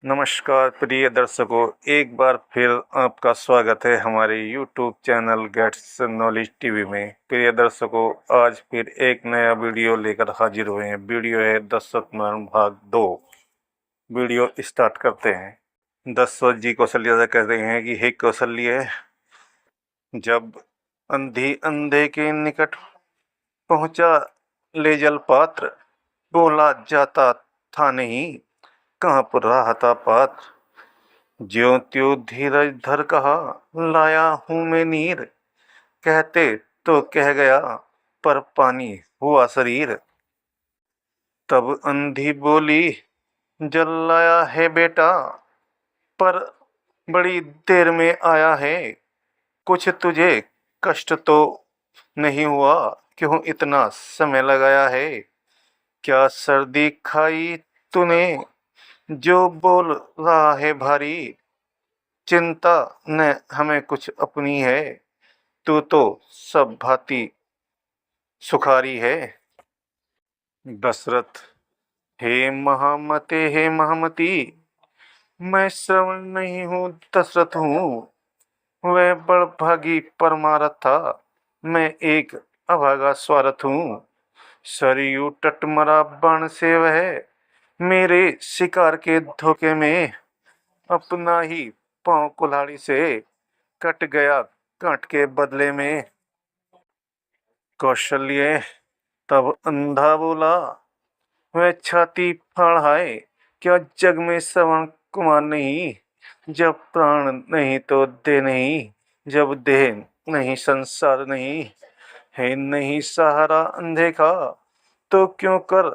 नमस्कार प्रिय दर्शकों, एक बार फिर आपका स्वागत है हमारे YouTube channel Gets Knowledge TV में। प्रिय दर्शकों, आज फिर एक नया वीडियो लेकर हाजिर हुए हैं। वीडियो है दशरथ भाग 2। वीडियो स्टार्ट करते हैं। दशरथ जी कौशल्या से कहते हैं कि हे कौशल्य, जब अंधी अंधे के निकट पहुंचा ले जल पात्र, बोला जाता था नहीं कहाँ पर रहा था पात्र। ज्यों त्यों धीरज धर कहा, लाया हूँ मैं नीर, कहते तो कह गया पर पानी हुआ शरीर। तब अंधी बोली, जल लाया है बेटा, पर बड़ी देर में आया है। कुछ तुझे कष्ट तो नहीं हुआ, क्यों इतना समय लगाया है। क्या सर्दी खाई तूने, जो बोल रहा है भारी। चिंता न हमें कुछ अपनी है, तू तो सब भांति सुखारी है। दशरथ, हे महामती, मैं श्रवण नहीं हूँ, दशरथ हूँ। वह बड़भागी परमारथ था, मैं एक अभागा स्वार्थ हूँ। सरयू तट मरा बाण से वह, मेरे शिकार के धोखे में अपना ही पांव कुल्हाड़ी से कट गया कांट के बदले में। कौशल्य, तब अंधा बोला, वह छाती फाड़, क्या जग में श्रवण कुमार नहीं। जब प्राण नहीं तो देह नहीं, जब देह नहीं संसार नहीं। है नहीं सहारा अंधे का, तो क्यों कर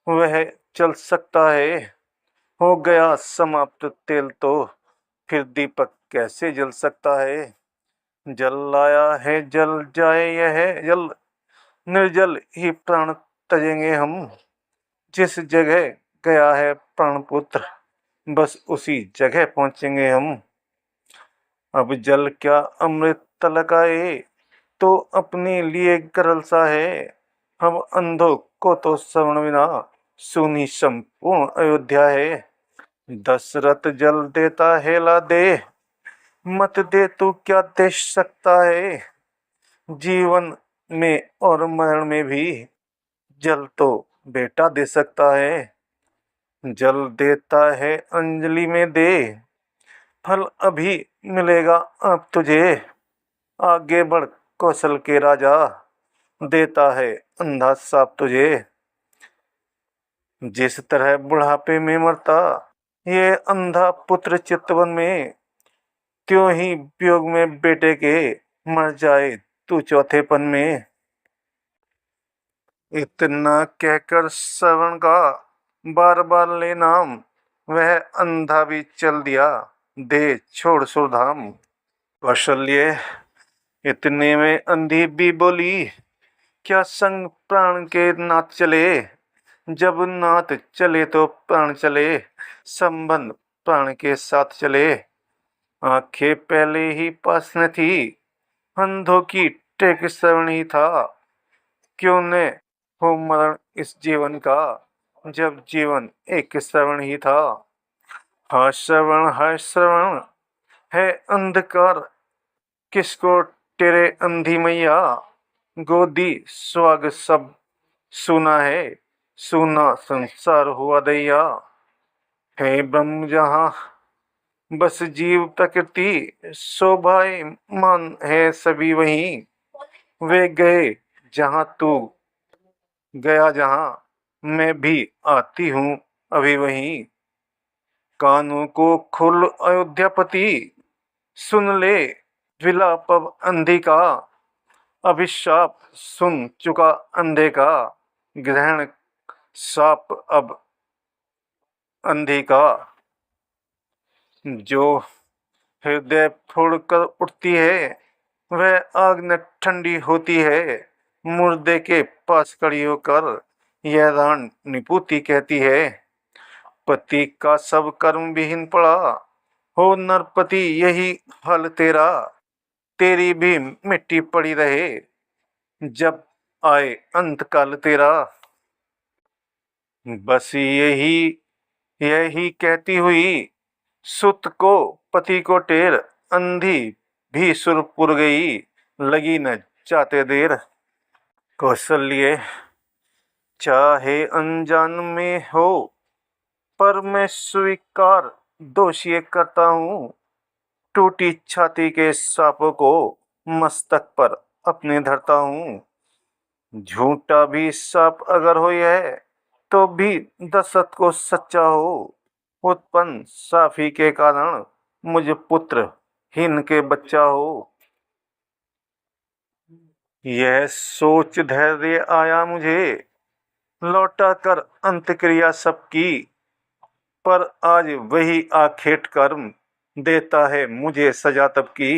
वह चल सकता है। हो गया समाप्त तेल तो, फिर दीपक कैसे जल सकता है। जल लाया है जल जाए यह जल, निर्जल ही प्राण तजेंगे हम। जिस जगह गया है प्राणपुत्र, बस उसी जगह पहुंचेंगे हम। अब जल क्या अमृत तलक आए, तो अपने लिए गरल सा है। हम अंधों को तो श्रवण बिना सुनी संपूर्ण अयोध्या है। दशरथ जल देता है ला दे, मत दे तू क्या दे सकता है। जीवन में और मरण में भी जल तो बेटा दे सकता है। जल देता है अंजलि में दे, फल अभी मिलेगा अब तुझे। आगे बढ़ कौशल के राजा, देता है अंधा साप तुझे। जिस तरह बुढ़ापे में मरता ये अंधा पुत्र चितवन में, त्यों ही वियोग में बेटे के मर जाए तू चौथेपन में। इतना कहकर श्रवण का बार बार ले नाम, वह अंधा भी चल दिया दे छोड़ सुरधाम। कौशल्य, इतने में अंधी भी बोली, क्या संग प्राण के नाथ चले। जब नाथ चले तो प्राण चले, संबंध प्राण के साथ चले। आंखें पहले ही पास न थी, अंधों की टेक श्रवण ही था। क्यों न हो मरण इस जीवन का, जब जीवन एक श्रवण ही था। हाँ श्रवण है अंधकार, किसको तेरे अंधी मैया। गोदी स्वाग सब सुना है, सुना संसार हुआ दैया। है ब्रह्म जहाँ बस जीव प्रकृति, शोभायमान है सभी वहीं। वे गए जहाँ तू गया जहाँ, मैं भी आती हूँ अभी वहीं। कानों को खोल अयोध्यापति, सुन ले विलाप अब अंधी का। अभिशाप सुन चुका अंधे का, ग्रहण साप अब अंधी का। जो हृदय फोड़ कर उठती है, वह आग न ठंडी होती है। मुर्दे के पास खड़ी होकर यह रान निपुति कहती है। पति का सब कर्म विहीन पड़ा, हो नरपति यही हाल तेरा। तेरी भी मिट्टी पड़ी रहे, जब आए अंत काल तेरा। बस यही यही कहती हुई सुत को पति को टेर, अंधी भी सुरपुर गई, लगी न चाहते देर। कौशल्य चाहे अनजान में हो, पर मैं स्वीकार दोषी करता हूँ। टूटी छाती के सांपों को मस्तक पर अपने धरता हूँ। झूठा भी सांप अगर हो यह, तो भी दशरथ को सच्चा हो। उत्पन्न साफी के कारण मुझ पुत्र हीन के बच्चा हो। यह सोच धैर्य आया मुझे, लौटा कर अंत्यक्रिया सबकी। पर आज वही आखेट कर्म देता है मुझे सजा तब की।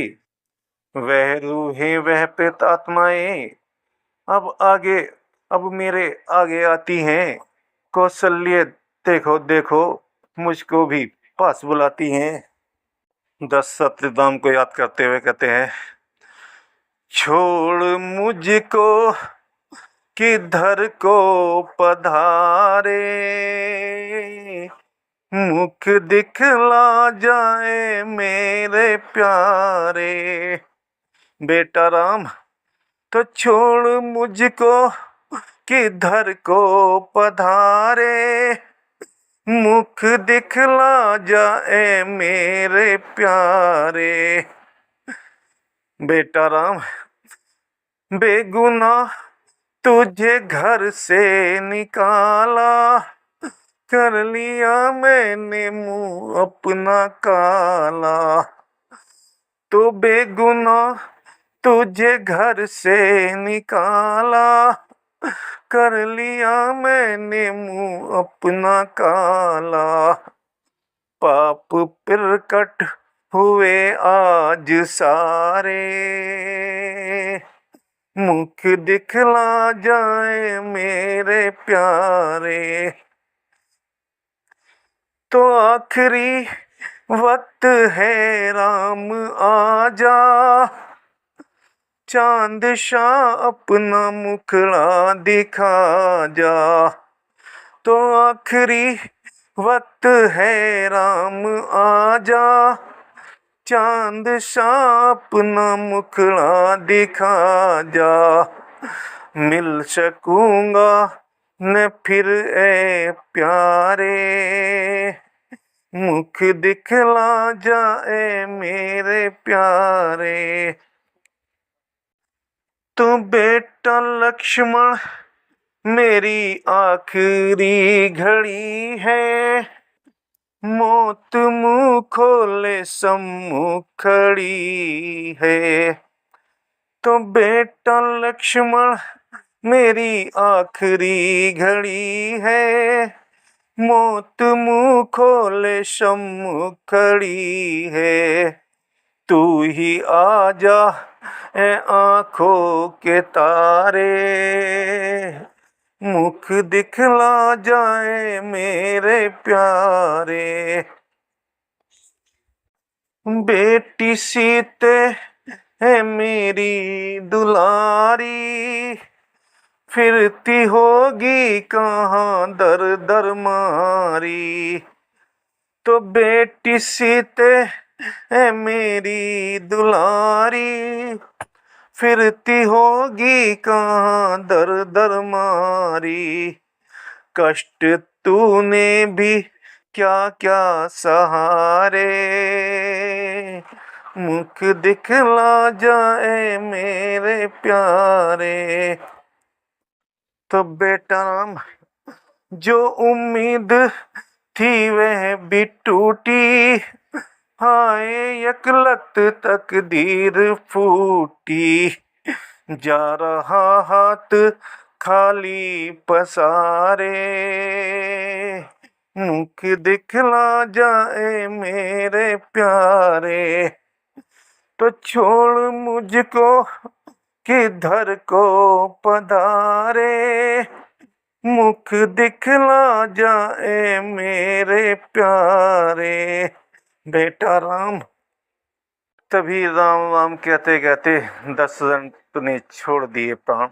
वह रूहें वह प्रेत आत्माएं अब मेरे आगे आती हैं। कौशल्य देखो देखो मुझको भी पास बुलाती हैं। दशरथ राम को याद करते हुए कहते हैं, छोड़ मुझको किधर को पधारे, मुख दिखला जाए मेरे प्यारे। बेटा राम तो छोड़ मुझको किधर को पधारे, मुख दिखला जाए मेरे प्यारे। बेटा राम बेगुनाह तुझे घर से निकाला, कर लिया मैंने मुंह अपना काला। तो बेगुनाह तुझे घर से निकाला, कर लिया मैंने मुंह अपना काला। पाप प्रकट हुए आज सारे, मुख दिखला जाए मेरे प्यारे। तो आखिरी वक्त है राम आजा, चांद शाह अपना मुखड़ा दिखा जा। तो आखिरी वक्त है राम आजा, चांद शाह अपना मुखड़ा दिखा जा। मिल सकूंगा न फिर ए प्यारे, मुख दिखला जाए मेरे प्यारे। तो बेटा लक्ष्मण मेरी आखिरी घड़ी है, मौत मुंह खोले सम्मुख खड़ी है। तो बेटा लक्ष्मण मेरी आखिरी घड़ी है, मौत मुंह खोले सम्मुख खड़ी है। तू ही आजा ए आंखों के तारे, मुख दिखला जाए मेरे प्यारे। बेटी सीते है मेरी दुलारी, फिरती होगी कहाँ दर दर मारी। तो बेटी सीते है मेरी दुलारी, फिरती होगी कहाँ दर दर मारी। कष्ट तूने भी क्या क्या सहारे, मुख दिखला जाए मेरे प्यारे। तो बेटा राम जो उम्मीद थी वह भी टूटी, हाय यकलत तकदीर फूटी। जा रहा हाथ खाली पसारे, मुख दिखला जाए मेरे प्यारे। तो छोड़ मुझको किधर को पधारे, मुख दिखला जाए मेरे प्यारे। बेटा राम। तभी राम राम कहते कहते 10 जन ने छोड़ दिए प्राण।